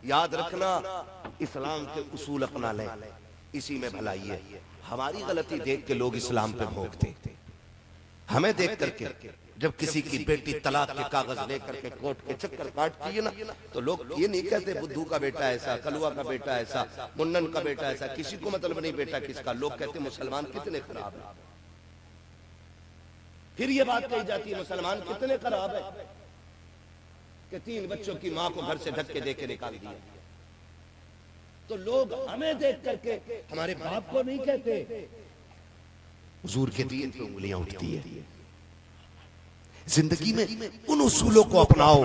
याद रखना, इस्लाम के उसूल अपना लें, इसी में भलाई है। हमारी गलती देख के लोग इस्लाम पे भोंकते, हमें देख करके जब किसी की बेटी तलाक के कागज लेकर के कोर्ट के चक्कर काटती है ना, तो लोग ये नहीं कहते बुद्धू का बेटा ऐसा, कलुआ का बेटा ऐसा, मुन्नन का बेटा ऐसा, किसी को मतलब नहीं बेटा किसका। लोग कहते मुसलमान कितने खराब है। फिर ये बात कही जाती है मुसलमान कितने खराब है कि 3 बच्चों की मां को घर से धक्के देके निकाल दिया। तो लोग हमें देख करके हमारे बाप को नहीं कहते, हुजूर के दीन पे उंगलियां उठती है। जिंदगी में उन उसूलों को अपनाओ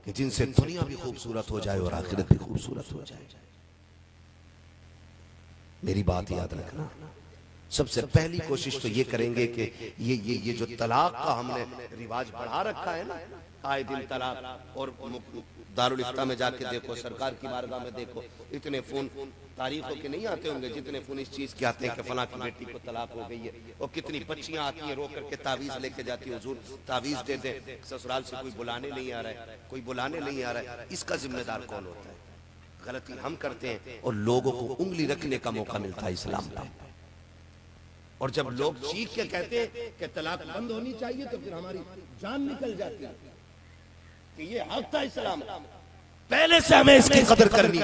कि जिनसे दुनिया भी खूबसूरत हो जाए और आखिरत भी खूबसूरत हो जाए। मेरी बात याद रखना, सबसे पहली कोशिश तो ये करेंगे कि ये जो तलाक का हमने रिवाज बढ़ा रखा है ना, आए दिन तलाक, और दारुल इफ्ता में जाके देखो, सरकार की बारगाह में देखो, इतने फोन तारीखों के नहीं आते होंगे जितने फोन इस चीज के आते हैं कि फलां की बेटी को तलाक हो गई है। और कितनी बच्चियां आती हैं रो करके तावीज लेके जाती है, हुजूर तावीज दे दे, ससुराल से कोई बुलाने नहीं आ रहा है, कोई बुलाने नहीं आ रहा है। इसका जिम्मेदार कौन होता है? गलती हम करते हैं और लोगों को उंगली रखने का मौका मिलता है इस्लाम पर। और जब लोग चीख के कहते हैं कि तलाक बंद होनी चाहिए, तो फिर हमारी जान निकल जाती है कि ये हक था इस्लाम। पहले से हमें इसकी कदर करनी।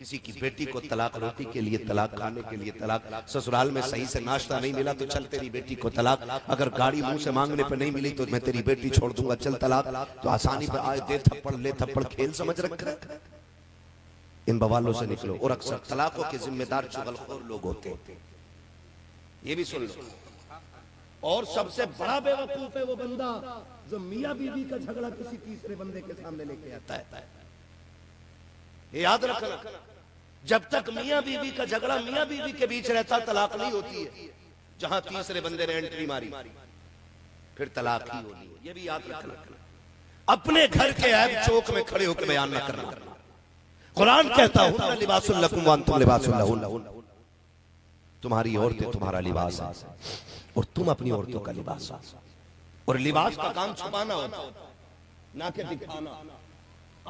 किसी की बेटी को तलाक, रोटी के लिए तलाक, खाने के लिए तलाक, ससुराल में सही से नाश्ता नहीं मिला तो चल तेरी बेटी को तलाक, अगर गाड़ी मुंह से मांगने पे नहीं मिली तो मैं तेरी बेटी छोड़ दूंगा, चल तलाक। तो आसानी पर आए दे थप्पड़ ले थप्पड़ खेल समझ रखा है। इन बवालों से निकलो। और अक्सर तलाकों के जिम्मेदार चुगलखोर लोग होते हैं, ये भी सुन लो। और सबसे बड़ा बेवकूफ है वो बंदा जो मियां बीवी का झगड़ा किसी तीसरे बंदे के सामने लेके आता है। ये याद रखना, जब तक मियां बीवी का झगड़ा मियां बीवी के बीच रहता, तलाक नहीं होती है। जहां तीसरे बंदे ने एंट्री मारी फिर तलाक ही होनी है। ये भी याद रखना। अपने घर के ऐब चौक में खड़े होकर बयान न करना। कुरान कहता हुन्ना लिबासुल लकुम व अंतुम लिबासुल लहुन्ना, तुम्हारी औरतें तुम्हारा लिबास है और तुम अपनी औरतों का लिबास है। और लिबास का काम छुपाना होता है, ना कि दिखाना।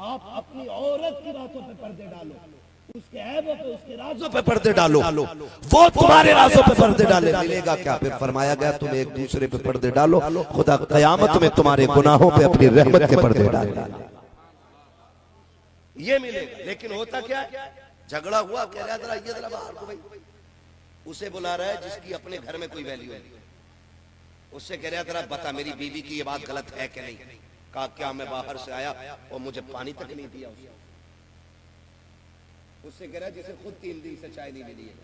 आप अपनी औरत की बातों पे पर्दे डालो, उसके ऐबों पे, उसके राजों पे पर्दे डालो, वो तुम्हारे राजों पे पर्दे डाले। मिलेगा क्या? फिर फरमाया गया तुम एक दूसरे पे पर्दे डालो, खुदा कयामत में तुम्हारे गुनाहों पे अपनी रहमत के पर्दे डाले, ये मिलेगा। लेकिन होता क्या, झगड़ा हुआ, कह रहा जरा ये जरा बाहर को, भाई उसे बुला रहा है जिसकी अपने घर में कोई वैल्यू है, उससे कह रहा जरा बता मेरी बीवी की ये बात गलत है कि नहीं। कहा क्या मैं बाहर से आया और मुझे पानी तक नहीं दिया उससे कह रहा जिसे खुद 3 दिन से चाय नहीं मिली है।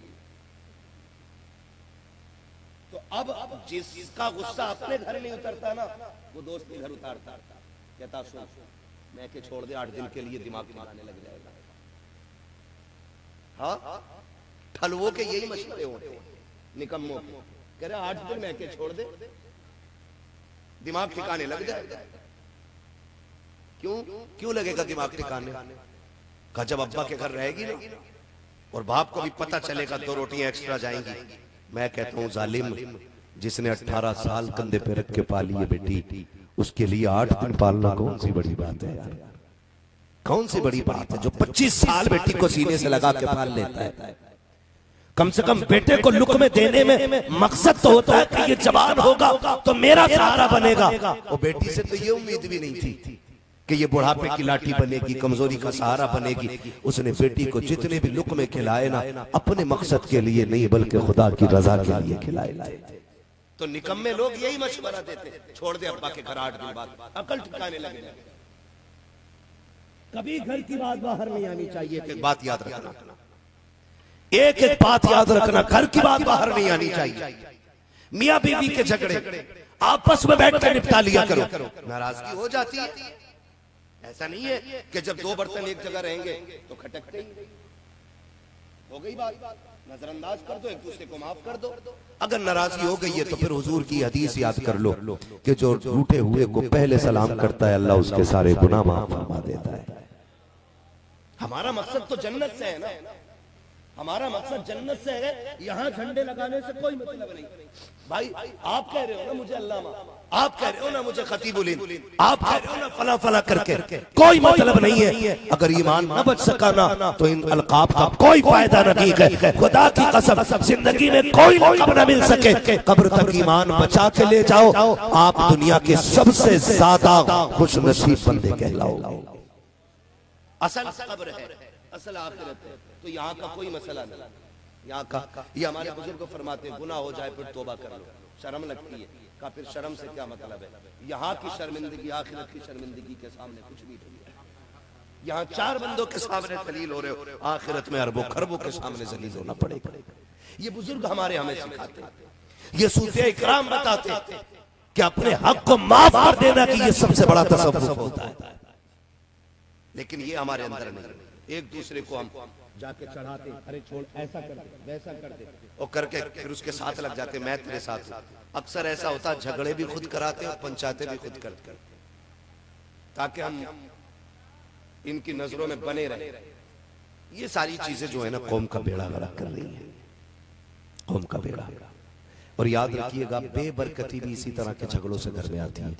तो अब जिसका गुस्सा अपने घर नहीं उतरता ना, वो दोस्त के घर उतारता, कहता सुन मैं के छोड़ दे, 8 दिन के लिए दिमाग लगाने लग जाएगा। हाँ, ठलवों के यही मशवरे होते हैं, निकम्मों के। कह रहे 8 दिन मैं के छोड़ दे, दिमाग ठिकाने लग जाएगा। क्यों लगेगा दिमाग ठिकाने? कहा जब अब्बा के घर रहेगी ना और बाप को भी पता चलेगा 2 रोटियां एक्स्ट्रा जाएंगी। मैं कहता हूं जालिम, जिसने 18 साल कंधे पे रख के पाली है बेटी, उसके लिए 8 दिन पालना कौन सी बड़ी बात है यार? कौन सी बड़ी बात है? जो 25 साल बेटी को सीने से लगा के पाल लेता है, कम से कम बेटे को लुक़्मे देने में मकसद तो होता है कि ये जवान होगा तो मेरा सहारा बनेगा। और बेटी से तो ये उम्मीद भी नहीं थी कि ये बुढ़ापे की लाठी बनेगी, कमजोरी का सहारा बनेगी। उसने बेटी को जितने भी लुक़्मे खिलाए ना, अपने मकसद के लिए नहीं बल्कि खुदा की रजा के लिए खिलाए। तो निकम्मे लोग यही मशवरा देते, छोड़ दे अब्बा के घर 8 दिन बाद, अकल ठिकाने लगे। कभी घर की बात बाहर नहीं आनी चाहिए। एक बात याद रखना, एक बात याद रखना, घर की बात बाहर नहीं आनी चाहिए। मियां बीवी के झगड़े आपस में बैठ कर निपटा लिया करो। नाराजगी हो जाती है, ऐसा नहीं है कि जब 2 बर्तन एक जगह रहेंगे तो खटकते ही। हो गई बात, नजरअंदाज कर दो, एक दूसरे को माफ कर दो। अगर नाराजगी हो गई है तो फिर हुजूर की हदीस याद कर लो कि जो रूठे हुए को पहले सलाम करता है, अल्लाह उसके सारे गुनाह माफ फरमा देता है। हमारा मकसद तो जन्नत से है ना, हमारा मकसद जन्नत से है। यहाँ झंडे लगाने से कोई मतलब नहीं। भाई आप कह रहे हो ना मुझे अल्लाह माफ, आप कह रहे हो ना मुझे खतीबुल हिंद, आप कह रहे हो ना फला फला करके, कोई मतलब नहीं है। अगर ईमान न बच सका ना तो इन अलकाब का कोई फायदा नहीं है। खुदा की कसम जिंदगी में कोई लक़ब न मिल सके, कब्र तक ईमान बचा के ले जाओ, आप दुनिया के सबसे ज्यादा खुशनसीब बंदे कहलाओ। असल कब्र है, असल आखिरत है। तो यहाँ का कोई मसला नहीं, यहाँ का ये हमारे बुजुर्ग फरमाते हैं गुनाह हो जाए फिर तौबा कर लो, शर्म लगती है। का फिर शर्म से क्या मतलब है? यहाँ की शर्मिंदगी आखिरत की शर्मिंदगी के सामने कुछ भी नहीं है। यहाँ 4 बंदों के सामने जलील हो रहे हो, आखिरत में अरबों खरबों के सामने जलील होना पड़ेगा। ये बुजुर्ग हमारे हमें सिखाते हैं, ये सूफिया इकराम बताते हैं कि अपने हक को माफ कर देना कि ये सबसे बड़ा तसव्वुफ होता है। लेकिन ये हमारे अंदर नहीं। एक दूसरे को हम जाके चढ़ाते, अरे छोड़ ऐसा कर दे वैसा कर दे, और करके फिर उसके साथ लग जाते, मैं तेरे साथ। अक्सर ऐसा होता, झगड़े भी खुद कराते और पंचायतें भी खुद करते, ताकि हम इनकी नजरों में बने रहे। ये सारी चीजें जो है ना कौम का बेड़ा गर्क कर रही है, कौम का बेड़ा। और याद रखिएगा बेबरकती भी इसी तरह के झगड़ों से घर में आती है।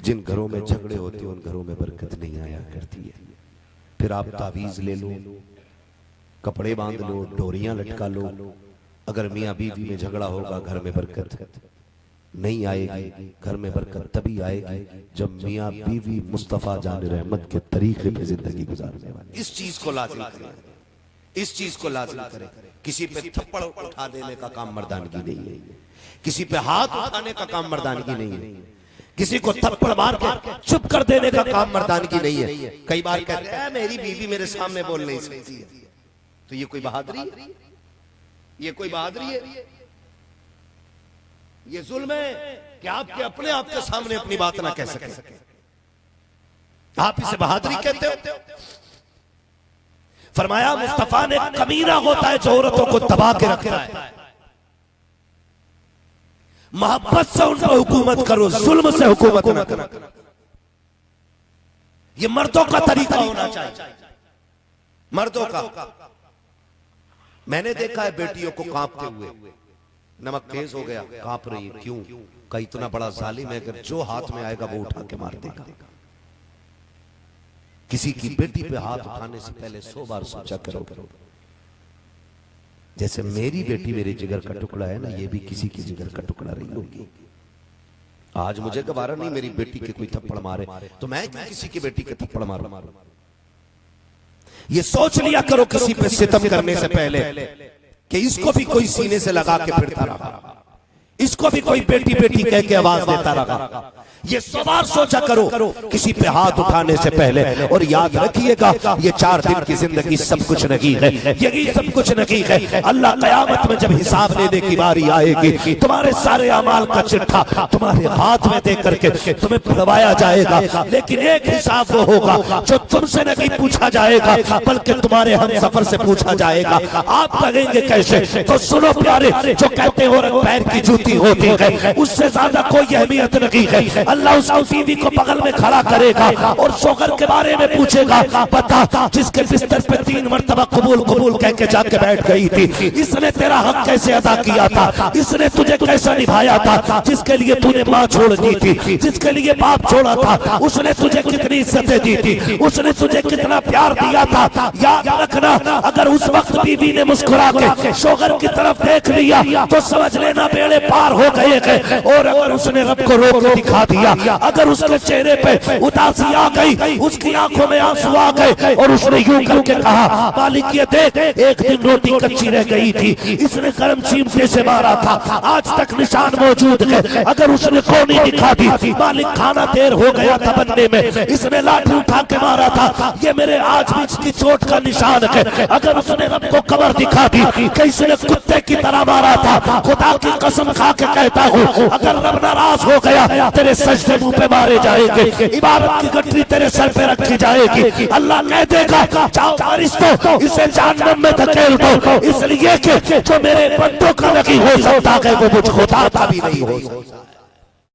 जिन घरों में झगड़े होते हैं उन घरों में बरकत नहीं आया करती है। फिर आप तावीज ले लो, कपड़े बांध लो, डोरियां लटका लो, अगर मियाँ बीवी में झगड़ा होगा घर में बरकत नहीं आएगी। घर में बरकत तभी आएगी जब मियाँ बीवी मुस्तफा जान रहमत के तरीके पे जिंदगी गुजारने वाले। इस चीज को लाजिम करें, इस चीज को लाजिम करें। किसी पे थप्पड़ उठा देने का काम मर्दानगी नहीं है, किसी पे हाथ उठाने का काम मर्दानगी नहीं है, किसी को थप्पड़ मार के चुप कर देने का काम मर्दानगी नहीं है। कई बार कहते हैं मेरी बीवी मेरे सामने बोल नहीं सकती है, तो ये कोई बहादुरी है? ये कोई बहादुरी है? ये जुल्म है कि आपके अपने आप के सामने अपनी बात ना कह सके। आप इसे बहादुरी कहते हो? फरमाया मुस्तफा ने कमीना होता है जो औरतों को दबा के रखता है। मोहब्बत से उन पर हुकूमत करो, जुल्म से हुकूमत न करो। ये मर्दों का तरीका होना चाहिए, मर्दों का। मैंने देखा है बेटियों को कांपते हुए, नमक तेज हो गया कांप रही है, क्यों? का इतना बड़ा जालिम है, अगर जो हाथ में आएगा वो उठा के मार देगा। किसी की बेटी पे हाथ उठाने से पहले 100 बार सोचा करो। जैसे मेरी बेटी मेरे जिगर का टुकड़ा है ना, ये भी किसी की जिगर का टुकड़ा रही होगी। आज मुझे गवारा नहीं मेरी बेटी के कोई थप्पड़ मारे, तो मैं किसी की बेटी के थप्पड़ मारूं? ये सोच लिया करो किसी पे सितम करने से पहले कि इसको भी कोई सीने से लगा के फिरता रहा, इसको भी कोई बेटी बेटी कह के आवाज देता रहा। ये 100 बार सोचा करो किसी पे हाथ उठाने से पहले। और याद रखिएगा ये 4 दिन की जिंदगी सब कुछ नहीं है, यही सब कुछ नहीं है। अल्लाह कयामत में जब हिसाब लेने की बारी आएगी, तुम्हारे सारे अमाल का चिट्ठा तुम्हारे हाथ में दे करके तुम्हें पढ़वाया जाएगा। लेकिन एक हिसाब वो होगा जो तुमसे नहीं पूछा जाएगा, बल्कि तुम्हारे हम सफर से पूछा जाएगा। आप कहेंगे कैसे? तो सुनो प्यारे, जो कहते हो पैर की जूती होती है उससे ज्यादा कोई अहमियत नहीं है। अल्लाह उस बीवी को बगल में खड़ा करेगा और शोहर के बारे में पूछेगा, बता जिसके बिस्तर पे 3 मरतबा कबूल कबूल कह के जाके बैठ गई थी, इसने तेरा हक कैसे अदा किया था? इसने तुझे कैसा निभाया था? जिसके लिए तूने माँ छोड़ दी थी, जिसके लिए बाप छोड़ा था, उसने तुझे कितनी इज्जतें दी थी, उसने तुझे कितना प्यार दिया था। याद रखना, अगर उस वक्त बीवी ने मुस्कुरा के शोहर की तरफ देख लिया तो समझ लेना बेड़े पार हो गए हैं। और अगर उसने रब को रोक दिखा दिया, अगर उसके चेहरे पे उदासी आ गई, उसकी आंखों में आंसू आ गए और उसने यूं करके कहा, मालिक ये देख, एक दिन रोटी कच्ची रह गई थी, इसने गर्म चिमटे से मारा था, आज तक निशान मौजूद है। अगर उसने कोनी दिखा दी, मालिक खाना देर हो गया था बनने में, इसने लाठी उठा के मारा था, ये मेरे आज भी इसकी चोट का निशान है। अगर उसने रब को कमर दिखा दी कि इसने कुत्ते की तरह मारा था, खुदा की कसम खा के कहता हूँ, अगर रब नाराज हो गया तेरे सजदे मुंह पे मारे जाएंगे, इबादत की गठरी तेरे सर पे रखी जाएगी। अल्लाह कह देगा, जाओ फरिश्तों इसे जहन्नम में धकेल दो, इसलिए कि जो मेरे बंदों का नहीं हो सकता है वो मुझ खुदा का भी नहीं हो सकता।